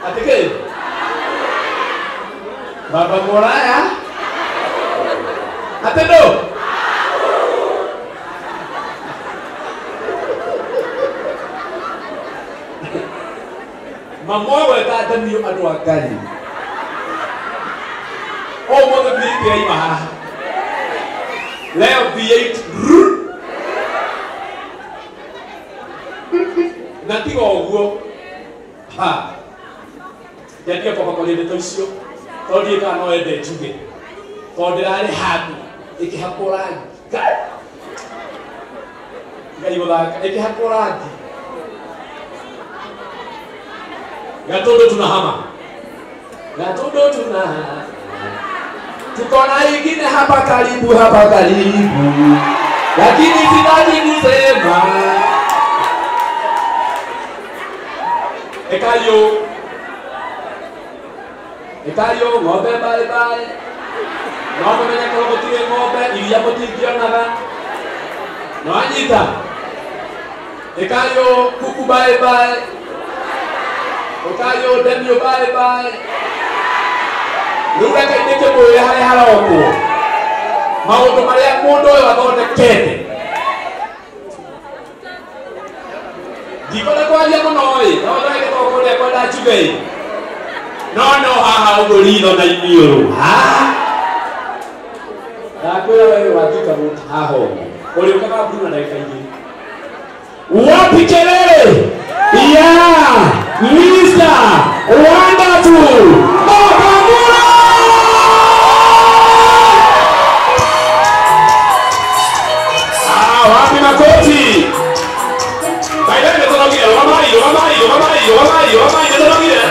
Atike. Baba Moraya. Atendo. Mama weta Daniel Adwakani. Oh, mother be here, ma. Leo V8. Natigo oguo. Ha. Yatia papa kwa lele toisio. Todi ka no ende chuge. Todi rale happy. Ikihapora. Ngai wala ikihapora. Gatodo tunahama. Gatodo tunahama. Tukona ingine hapa karibu. Lakini sitaki kusema. Ekayo ng'ombe bye. Ng'ombe menya kwa motire ng'ombe iria motingionaga. No anyita. Ekayo kuku bye. Ekayo Daniel bye. Nuga kaiteke moyo hare haroko. Maundu maria mundu uyu athondekete. Dikona kwaria muno ri, no ndage tokore kwenda chugei. No haha ugurino na iniuru. Ha? Ndakwira wewe wathika mutu haho. Uri ukaga bruna na ikaiji. Wapi kelele? Yeah! Mr. Wonderful! Wapi makoti? Baida nitorogia, wamai, nitorogia.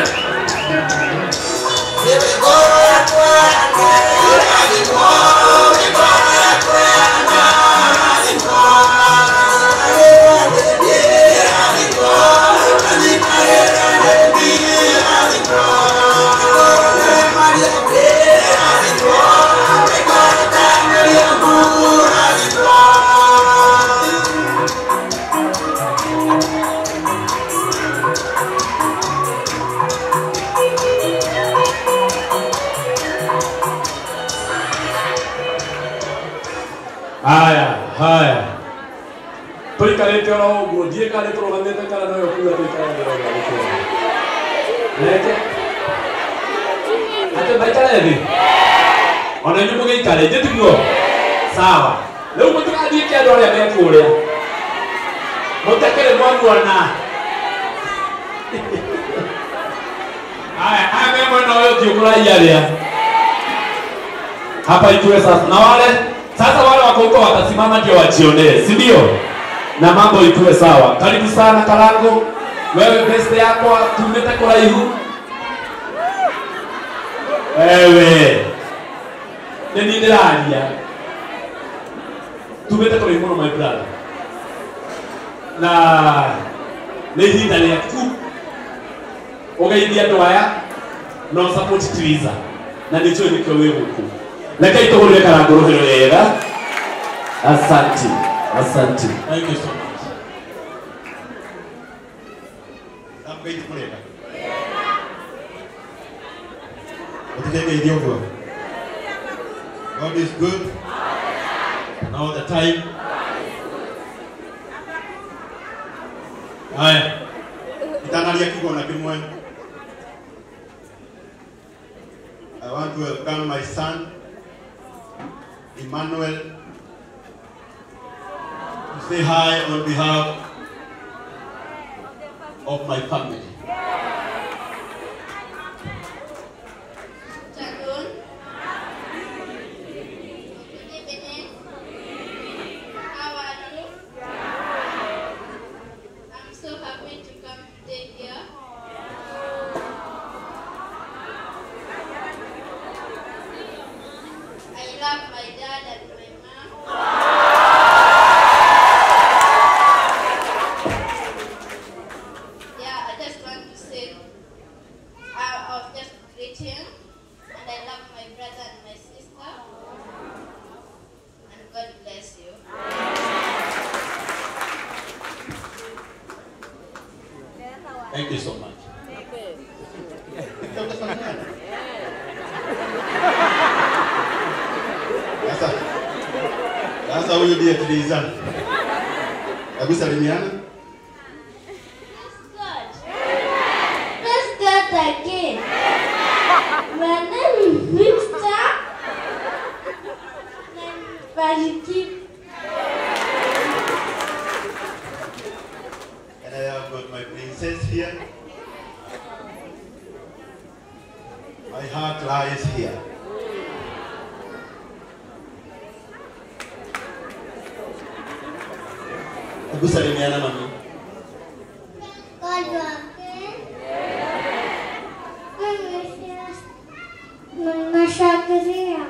Haya. Tuikarete ora uguo, ndiye kale turogamete kana nayo kuga tuikarete ora uguo. Leke. Ate baikare ndi. Ona nyumo geikare nditiguo. Sawa. Leo mutukathie kiandu aria mekuria. Mutakere mwamuona. Haya, memo na wewe ukikuraia ria. Hapa ituwe sasa. Na sasa wale wako huko watasimama ndio wajionee, si ndio? Na mambo ikuwe sawa. Karibu sana Kalango. Wewe best yako tumeta kwa ihu. Wewe. Nini ndiraria? Tumeta kwa ihu my brother. Na nehinda yaku. Ogeithia ndwaya no support Twiza. Na ndicho nikyo wewe huko. Leka itohorere Kalango rohero wega. Asante. Thank you so much. I'm going to pray. What did I do for? God is good. And all the time. Haya. Itanalia kigona kimwe. I want to welcome my son Emmanuel, to say hi on behalf of my family. How are you? I'm so happy to come today here. I love my dad and my mom. Yeah, I just want to say I was just greeting, and I love my brother and my sister. And God bless you. Thank you so much. Tutasalimiana. Sasa huyu ndiye Triza. Hebu salimiana. Let's start again. My name is Victor. Valiki. And I have got my princess here. My heart lies here. Hebu salimiana mami. Nashangilia.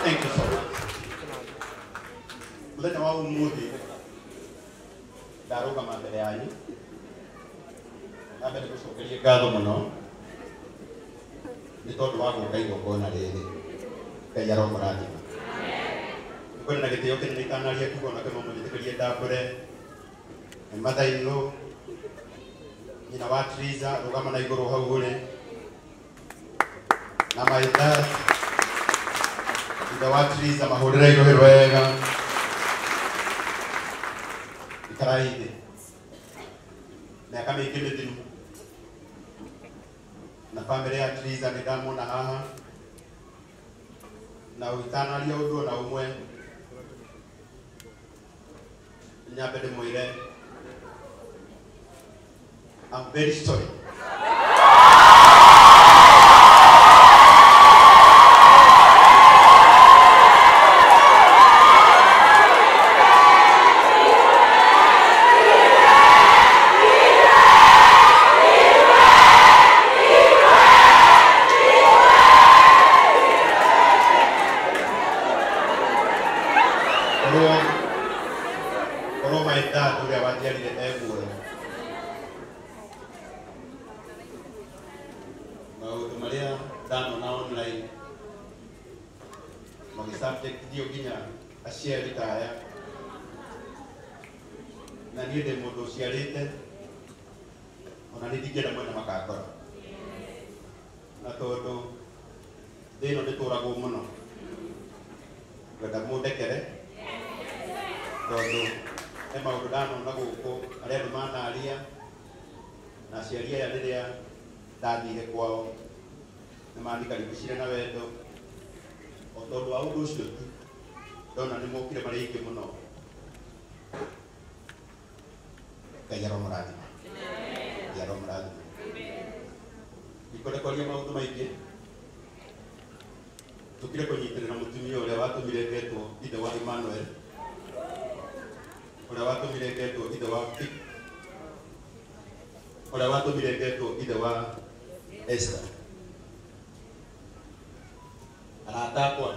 Thank you so much. Mũthenya wa ũmũthĩ ndarũgama mbere yanyu na mbere gũcokeria ngatho mũno nĩ tondũ wa gũka igongona rĩrĩ. Ngai aromũrathima. Nĩkũrĩ na gĩtĩo kĩnene itanaria kiugo na kĩmwe mũnjĩtĩkĩrie ndambũre mathainũ nyina wa Triza rũgama na igũrũ hau ũrĩ na maitha ithe wa Triza mahũrĩre irũhĩ rwega ikarai thĩ mĩaka mĩingĩ mĩthiru na bamĩrĩ ya Triza nĩ ndamwona haha na ũitanaria ũndũ ona ũmwe nyambe ndĩmwĩre I'm very sorry. Oro my dad uria wanjiarire eguoya maũndũ marĩa ndanona online magĩsubjectithio nginya aciari taya na niĩ ndĩ mũndũ ũciarĩte ona nĩ ndingĩenda mwena makakora na tondũ thĩ ĩno ndĩtũragwo mũno ngwenda mũndekere tondũ he maũndũ ndanona gũkũ arĩa andũ manaria na aciari aya rĩrĩa ndathire kwao nĩ mandikaribicire na wendo o tondũ wa ũndũ ũcio tu ndona nĩ mokire marĩ aingĩ mũno. Ngai aromũrathima. Ngai aromũrathima. Ndikũrekoria maũndũ maingĩ tũkire kũnyitĩrĩra mũtumia ũrĩa watũmire ngetwo ithe wa Emmanuel ũrĩa watũmire ngetwo ithe wa Vic ũrĩa watũmire ngetwo ithe wa Esther. Arata akwa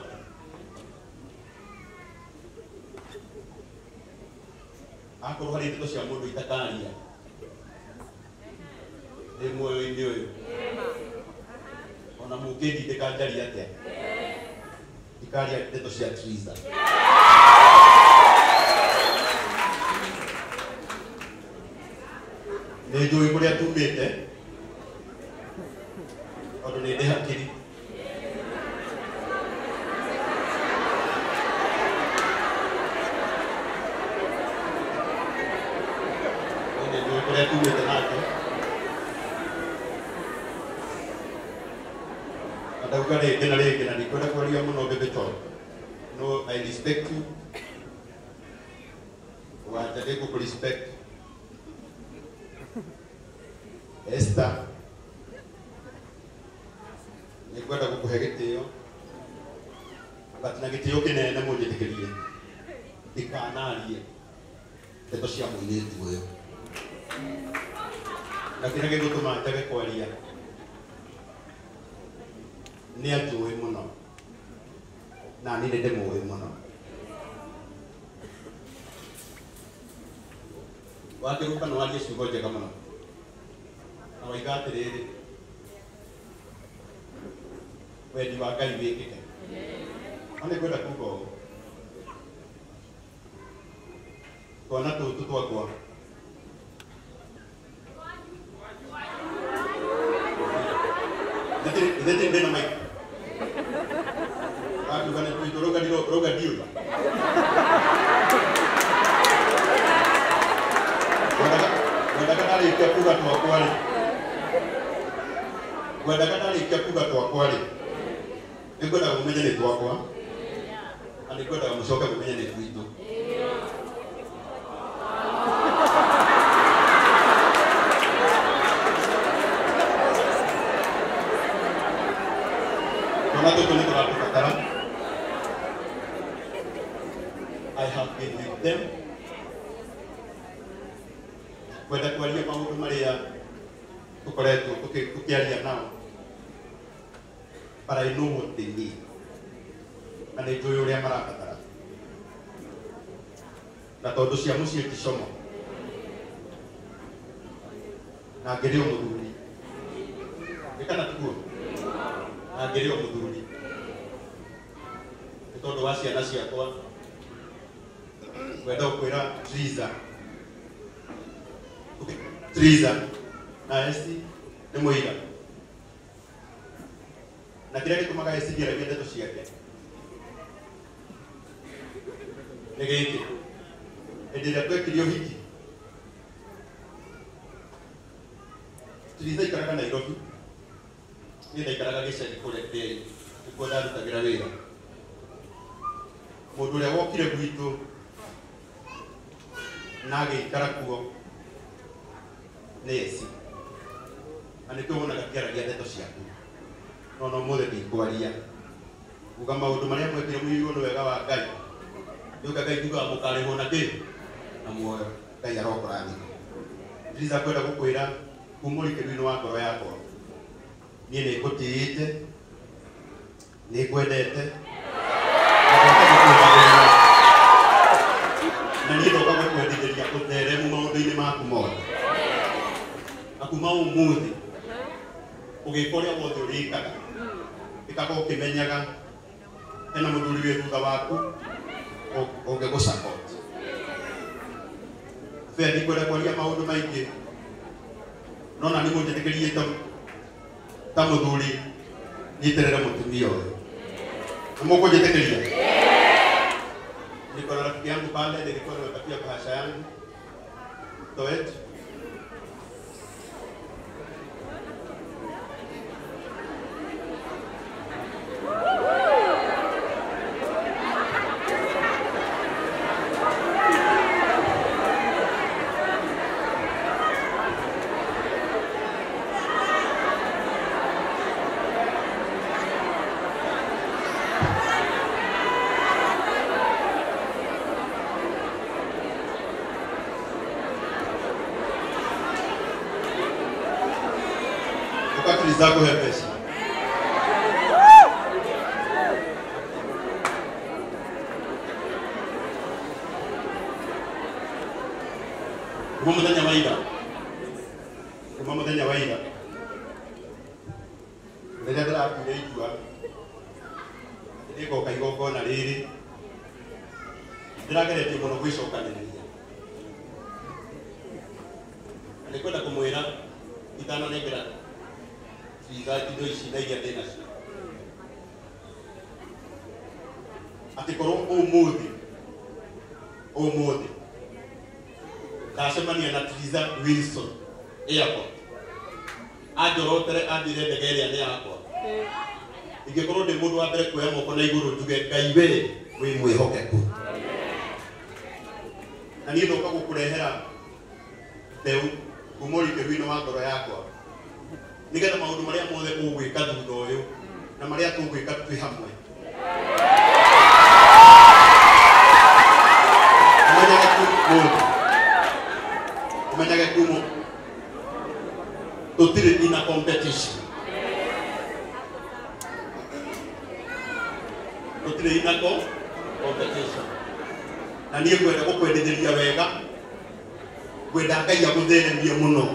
akorwo harĩ ndeto cia mũndũ itakaria ndĩ muoyo-inĩ ũyũ ona mũngĩndindĩka njaria atĩa ndikaria ndeto cia Triza. Nĩ njũĩ kũrĩa tumĩte tondũ nĩ ndĩ hakiri. Nĩ njũĩ kũrĩa tumĩte nake na ndauga rĩngĩ na rĩngĩ na ndikwenda kwaria mũno ngĩbĩtoro. No, I respect you. Wanja ndĩgũkũrespect. Esther, nĩ kwenda gũkũhe gĩtĩo na gĩtĩo kĩnene mũnjĩtĩkĩrie ndikanarie ndeto cia mũirĩtu ũyũ na kĩrĩa gĩgũtũma njage kwaria nĩ anjũĩ mũno na niĩ nĩ ndĩmũĩ mũno. Wakĩruka nĩ waria ciugo njega mũno na waiga atĩrĩrĩ wendi wa Ngai wĩkĩke. No nĩ ngwenda kuuga ũũ twana tũtũ twakwa ndete ndena mai watu kana tuitoroga dio Wadakatari ikia kuga twakwari. Wadakatari ikia kuga twakwari. Nikwenda kumenya ni twakwa. Ani kwenda mucoke kumenya ni twitu. Tuna tutu ni tunapatara. I have been with them. Kwenda kwaria maundu maria tukoretwo tukiaria nao, but I know what they need, na nĩ njũĩ ũrĩa marabatara, na tondũ cia mũciĩ Kicomo na ngĩrĩ o mũthuri kana tiguo, na ngĩrĩ o mũthuri nĩ tondũ wa ciana ciakwa kwenda kwĩra Triza na Esti nĩ mũiga, na kĩrĩa gĩtũmaga Esti ngĩaragia ndeto ciake nĩ gĩkĩ: hĩndĩ ĩrĩa twekire ũhiki Triza aikaraga Nairobi, niĩ ndaikaraga gĩcagi kũrĩa Nderi, nĩkuo ndarutagĩra wĩra. Mũndũ ũrĩa wokire gwitũ na agĩikara kuo nesi, na nĩkĩo wonaga ngĩaragia ndeto ciaku, no ũmũthĩ ndikwaria kuga maũndũ marĩa mwekire mũiyũrwo nĩ wega wa Ngai. Nĩũka Ngai kuga mũkarĩhwo na kĩ na muoyo. Ngai arokũrathima. Triza kwenda gũkwĩra kuma ũrikĩru-inĩ wa ngoro yakwa, niĩ nĩ ngũtĩĩte, nĩ ngwendete, na niĩ ndoka gũkwendithĩria ũtheremu maũndũ-inĩ maku mothe. Na kuma ũmũthĩ ũgĩka ũrĩa wothe ũrĩkaga, ĩkaga ũkĩmenyaga hena mũthuri wĩ thutha waku ũngĩgũsupport. Bea ndikwenda kwaria maũndũ maingĩ, no na nĩ mũnjĩtĩkĩrie ta mũthuri nyitĩrĩre mũtumia ũyũ. Nĩ mũkũnjĩtĩkĩria? Niko na rafiki yangu pale, nilikuwa nimepatia bahasha yangu Toet. Zako hepesi. Kuma muthenya wa ira. Rĩrĩa ndĩrakuire itua ndĩgoka igongona rĩrĩ, ndĩrageretie mũno gwĩcokanĩrĩria. Na nĩkwenda kũmwĩra itananengera Triza indo ici na iria ndĩna cio, atĩ korwo ũmũthĩ ndacemania na Triza Wilson airport, anjorotere anjĩre ndege ĩrĩa nĩ yakwa, ingĩkorwo ndĩ mũndũ wa mbere kuoya moko na igũrũ njuge Ngai we wĩ mwĩhokeku, na niĩ ndoka gũkũrehera mbeũ kuma ũrikĩru-inĩ wa ngoro yakwa, nigetha maũndũ marĩa mothe ũgwĩka thutha ũyũ na marĩa tũgwĩka twĩ hamwe umenyage kumo tũtirĩ ina competition, tũtirĩ ina competition, na niĩ ngwenda gũkwendithĩria wega, ngwenda Ngai agũtheremie mũno.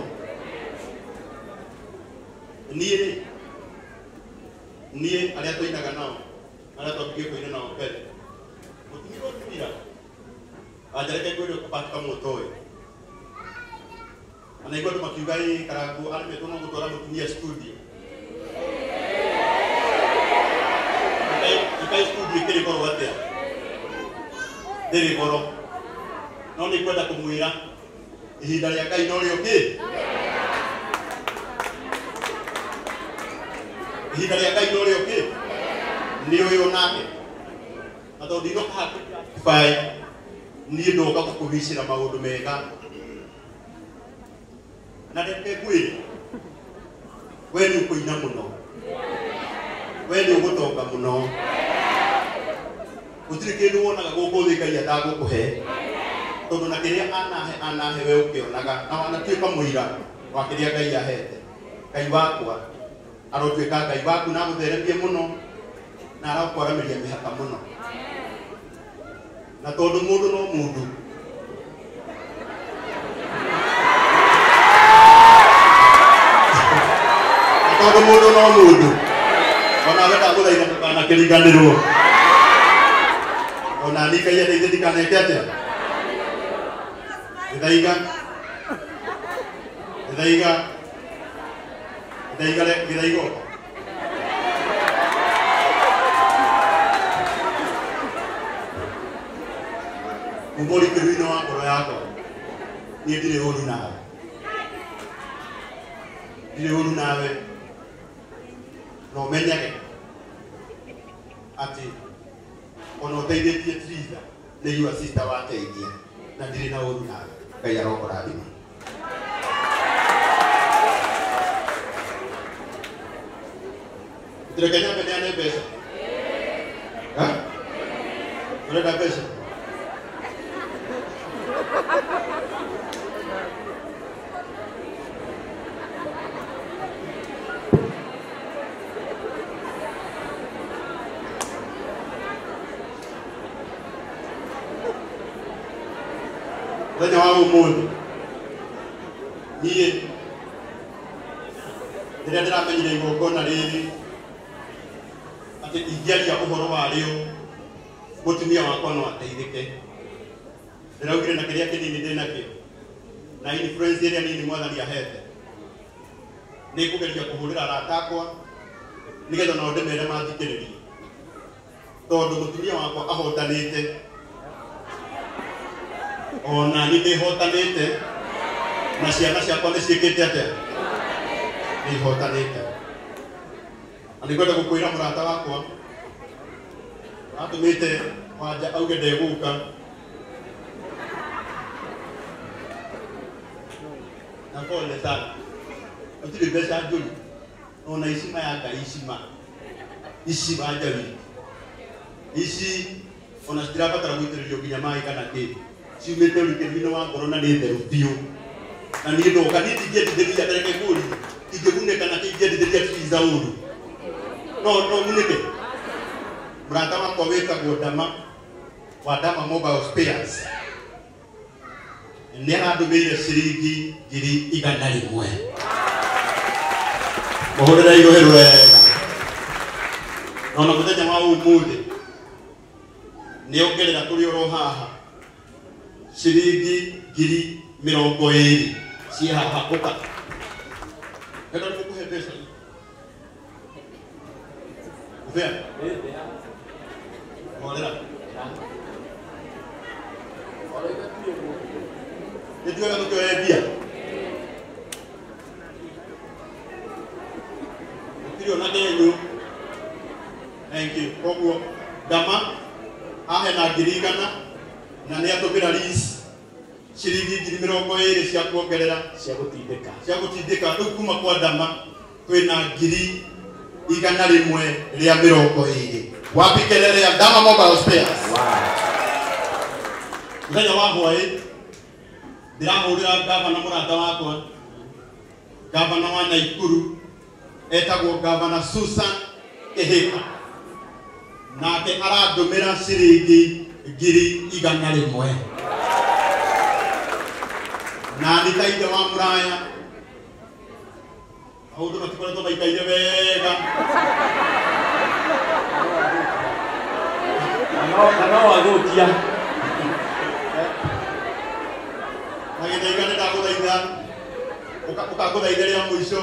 Niĩ arĩa tũinaga nao, arĩa twambĩrĩirie kũina nao mbere, mũtumia ũyũ ajareke kwĩrwo kũpatika mũtoĩ ana igũrũ makiuga karagu arĩme tũno gũtwara mũtumia studio ikai studio kĩrĩ goro atĩa ndĩrĩ goro no nĩ kwenda kũmwĩra ihinda rĩa Ngai no rĩũkĩ ihinda rĩa Ngai no rĩũkĩ nĩ ũyũ nake na tondũ ndinoka hakubaĩ niĩ ndoka gũkũhicĩra maũndũ mega na reke kwĩre we nĩ ũkũina mũno we nĩ ũgũtonga mũno gũtirĩ kĩndũ wonaga gũkũ thĩ Ngai atagũkũhe tondũ na kĩrĩa anahe we ũkĩonaga na wanatuĩka mũira wa kĩrĩa Ngai ahete Ngai wakwa arotuĩka Ngai waku na gũtheremie mũno na arakwaramĩria mĩhaka mũno na tondũ mũndũ no mũndũ tondũ mũndũ no mũndũ ona wenda gũthaitha ndũkanakĩriganĩrwo ona niĩ Ngai endeithie ndikaneke atĩa gĩthaiga Mumori kĩruinĩ wa ngoro yakwa niĩ ndirĩ ũru nawe na ũmenyage atĩ ona ũteithĩtie Triza nĩ your sister wateithia na ndirĩ na ũru nawe Ngai arokũrathima Ndĩreke nyambe neane mbeca ũrenda mbeca Mũthenya wa ũmũthĩ niĩ rĩrĩa ndĩramenyire igongona rĩrĩ atĩ ingĩaria ũhoro warĩo mũtumia wakwa no ateithĩke ndĩraugire na kĩrĩa kĩnini ndĩnakĩo na influence ĩrĩa nini Mwathani ahete nĩ kũgeria kũhũrĩra arata akwa nĩgetha nao ndĩmere mathikĩrĩrie tondũ mũtumia wakwa ahotanĩte ona nĩ ndĩhotanĩte na ciana ciakwa nĩ ciĩkĩte atĩa nĩ ihotanĩte na nĩ kwenda gũkwĩra mũrata wakwa atũmĩte Wanja auge ndegũka na pole sana gũtirĩ mbeca njũru ona icima ya Ngai ici Wanja wiki ici ona citirabatara gũitĩrĩrio nginya maĩ kana kĩĩ ciumĩte ũrikĩru-inĩ wa ngoro na nĩ theru biũ na niĩ ndoka niĩ ndingĩendithĩria ndareke kũũri ingĩgunĩka na ingĩendithĩria Triza ũru no ngunĩke mũrata wakwa wĩtagwo Ndama wa Ndama Mobile Spares nĩ arandũmĩire ciringi 100,000 mũhũrĩre irũhĩ wega ona mũthenya wa ũmũthĩ nĩ ongerera kũrĩ oro haha ciringi 20,000 ciĩ haha ũka henda nĩmũkũhe mbeca ũbea horera nĩtuaga tũkĩoya mbia gũtirĩ ona ndenyũ thank you koguo Ndama ahe na 100,000 na nĩ atũmĩra lease ciringi 20,000 cia kuongerera cia gũtindĩka rĩu kuma kwa Ndama twĩna 100,000 wapikelele ya Ndama Mobile Spares mũthenya wa hwaĩ ndĩrahũrĩra gavana mũrata wakwa gavana wa Naikuru etagwo gavana Susan Kĩhĩka nake arandũmĩra ciringi 100,000 na nĩ ta ithe wa mũraya maũndũ matikoretwo maikaire wega no athũkia Gĩthaiga ndagũthaitha ũkagũthaithĩria mũico.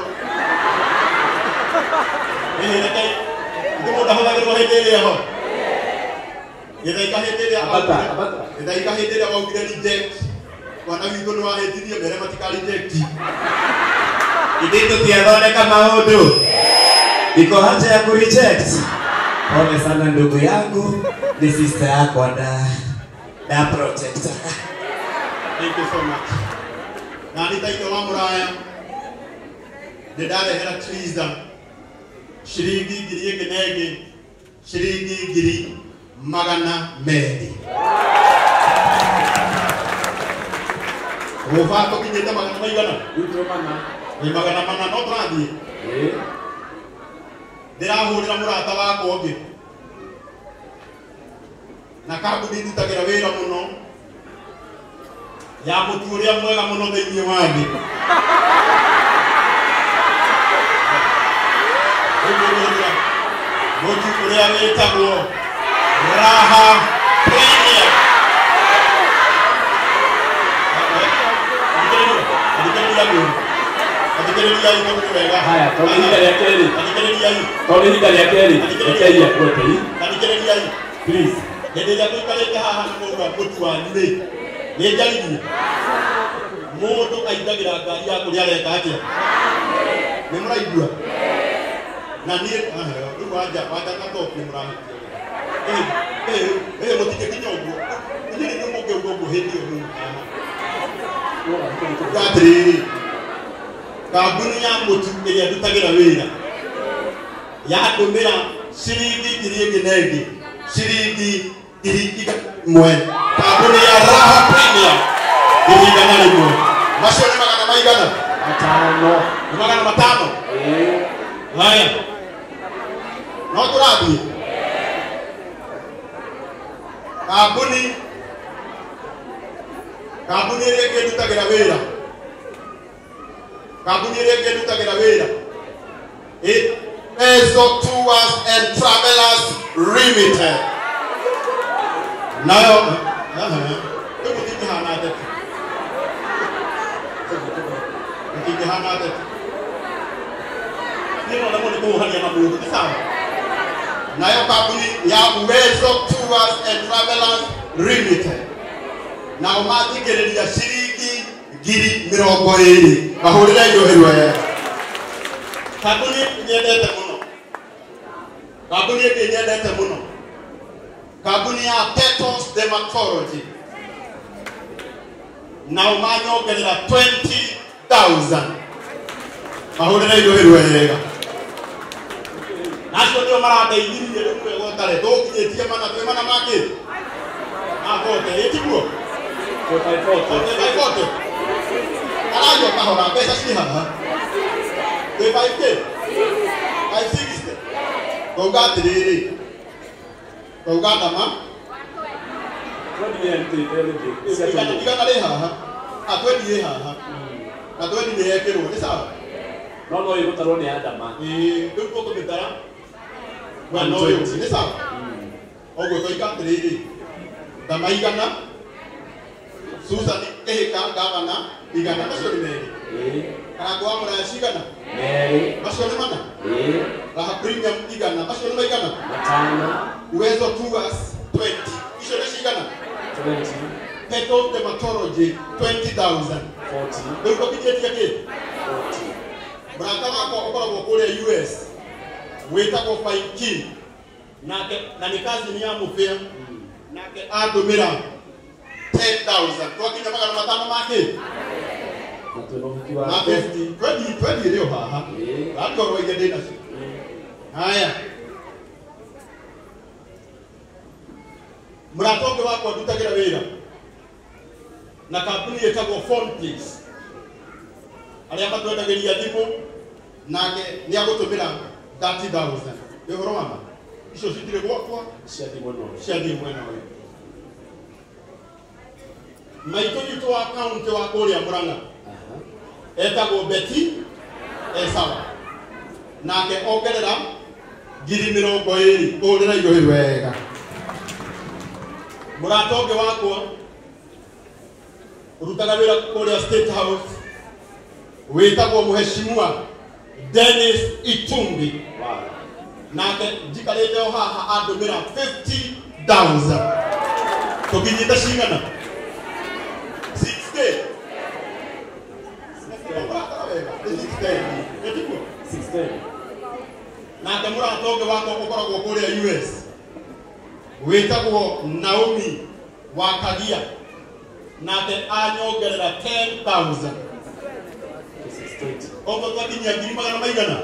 Reke mũndũ ahũthagĩrwo hĩndĩ ĩrĩa ho. Gĩthaiga hĩndĩ ĩrĩa waugire reject. Mwana witũ nĩ wahĩtirie mbere matika reject. Ithuĩ tũtiathondeka maũndũ. Iko haja ya kureject. Pole sana ndugu yangu. Ni sister yako na protector. Thank you so much. Na nitaitwa wa Muraya. Ndĩndarehera Triza shilingi ngiri ĩngĩ shilingi ngiri magana merĩ. Ũbata kinyĩte magana maigana? Ni magana mana no tũrathiĩ. Ndĩrahũrĩra mũrata wakwa ũngĩ. Na kambuni ndutagĩra wĩra mũno. Ya mũtu ũrĩa mwega mũno thĩinĩ wa thĩ. Mũtu ũrĩa wĩtagwo Raha Premier. Haya, tolini ya keri. Tolini ya keri. Ekeia kote hii. Please. Ndio tukaleta haha kwa mtu wa nne. Ni jalidi. Mundu aindagira ngari ya kuria reka atia. Ni muraigua. Na ni rĩu wanja na top ni murahitia. Mutike kinyogo. Ni ndio mũngĩ ũguo hindi ũguo. Gatri. Kambuni ya mũtu ĩrĩa ndutagĩra wĩra. Ya ndũmĩra shilingi ngiri ĩngĩ shilingi ngiri ĩmwe. Kambuni ya Raha Premier. Ngiri igana rĩmwe. Macio nĩ magana maigana? Matano. Ni magana matano? Haya. No tũrathiĩ. Kambuni ĩrĩa ĩngĩ ndutagĩra wĩra. Kambuni ĩrĩa ĩngĩ ndutagĩra wĩra. Ezo Tours and Travelers Limited. Nayo nayo kampuni ya Ezo Tours and Travelers Limited. Nao mathikĩrĩria shilingi ngiri 20. Mahũrĩre njoherwa. Kampuni nyendete mũno. Kampuni ĩngĩ nyendete mũno. Kampuni ya Petos Dermatology. Nao manyongerera 20,000. Mahũrĩre njoherwa wega. Nacio ndio maradeithirie rĩu wega ũtarĩ tũkinyĩtie mana makĩ. Akote ĩtiguo. Kote. Arajo kahora mbeca ci haha. 5K. 560. Kauga atĩrĩrĩ. Kauga ndama. Igana rĩ haha. Atwendi rĩ haha. Na twendi nĩ yekĩrwo nĩ sawa. No ĩgũtarwo nĩ Adama. Rĩu tũkũmĩtara. Mwana ũyũ nĩ sawa. Ũguo tũiga atĩrĩrĩ. Ndama igana. Susan Kehika gavana igana macio nĩ merĩ. Karangũ wa Muraya cigana? Merĩ. Macio nĩ mana? Raha Premium igana macio nĩ maigana? Matano. Uwezo Tours 20. Icio nĩ cigana? 20. Petos Dermatology 20,000. 40. Rĩu tũkinyĩtie kĩ? 40. Mũrata wakwa ũkoragwo kũrĩa US wĩtagwo Faikin. Na nĩ kazi ni ya mũbĩa. Nake andũmĩra 10,000. Twakinya magana matano make. Na 50. 20 leo haha. Hapo roige ndina cio. Haya. Muratonge wakwa ndutagira wira. Na kampuni yetagwo Phone Please. Aria matwendagiria thimu nake ni agutumira 30,000. Yoro mama. Icio citire gwakwa cia thimu no. Maitũ wa account wa kũrĩa Murang'a. Etagwo Betty Esawa. Nake ongerera ngiri 20 kũhũrĩra igohĩ wega. Mũrata ũngĩ wakwa urutaga wira kuria State House witagwo muheshimiwa Dennis Itumbi nake jikarete haha andumira 50,000 tukinyita cigana 6K 16 nake muratonge wako ukoragwo kuria US witagwo Naomi Wakagia nake anyongerera 10,000 ogo twakinyia ngiri magana maigana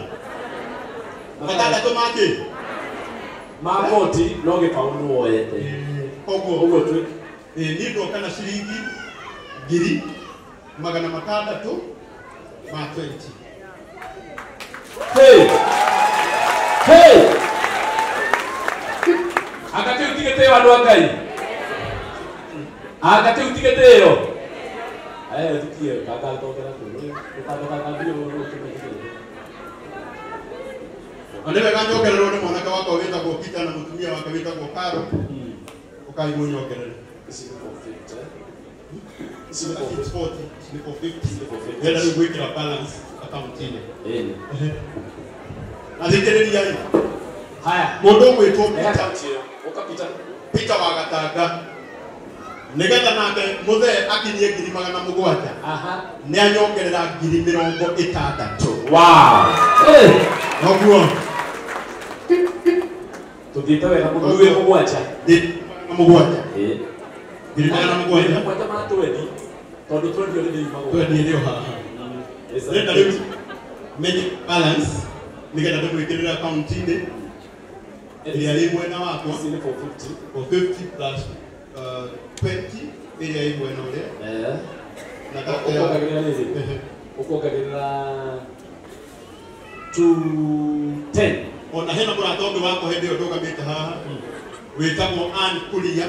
matandatu make magoti no gĩkaũnũ woyete ogo tu ni ndoka na ciringi ngiri magana matandatu ma 20. Hey akati utigete wandu wa Ngai akati utigete yo tukie kaka tokera kuno kaka ndio Andele kanyokerera ni mwanaka wako wita kwa Peter na mutumia wake wita kwa Karo ukaimunyokerera sini kwa 40 yenda ni gwikira balance account ile athikiriria haya mundu gwitwo Peter Peter wagatanga nigetha nake muthe akinyie ngiri magana mugwanja ni anyongerera ngiri 60. Wow noguo tutita wega muduwe mugwanja mugwanja ngiri magana mugwanja kwanja matwendi tondu twendi ole ndeimago twendi ndio haha nenda leo menye balance nigetha ndimwikirira account ine ĩrĩa ĩrĩ mwena wakwa for 50 plus 20 ĩrĩa ĩrĩ mwena ũrĩa na ũkuongagĩrĩra 210 ona hena mũratonge wakwa hĩndĩ ĩyo ndũgamĩte haha wĩtagwo Ann Kuria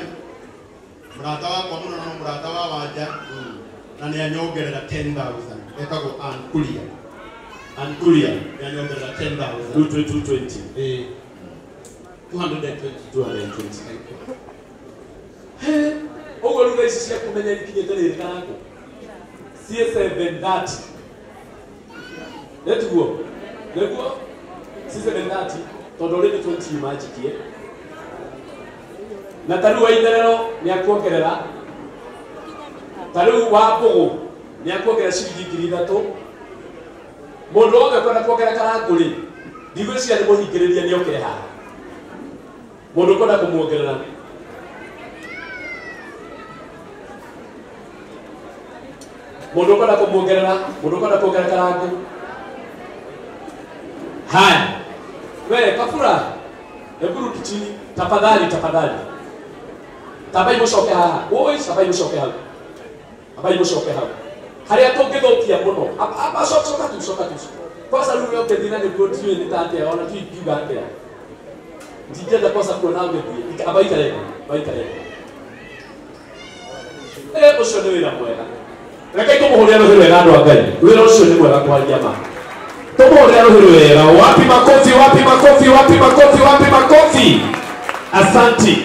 mũrata wakwa mũno na mũrata wa Wanja na nĩ anyongerera 10,000 etagwo Ann Kuria nĩ anyongerera 10,000 220 Ogo lugha ici cia kumenya ikinyete rĩrĩ kangu sie 730 netugo si 730 tondu rĩrĩ 20 majikie na tarĩu wa itherero nĩ akuongerera tarĩu wa Mbogo nĩ akuongerera ciringi 3,000 mũndũ wothe kwenda kuongerera karangũrĩ ndigwĩciria nĩ mũhingĩrĩria nĩ okĩre haha mundu kwenda kumuongerera mundu kwenda kuongerera karangu haya we Kafura hebu chini tafadhali tabai mucoke haha oi tabai mucoke haha haria tungithukia muno abacoka tu kwanza leo ukethina ni kuotiwe ni tate ona tu ipiga atia ndijenda kosa kuona umethi abaikare ucio nĩ wĩra mwega reke tũmũhũrĩre rũhĩ wega andũ a Ngai wĩra ũcio nĩ mwega kwaria ma tũmũhũrĩre rũhĩ wega wapi makofi asanti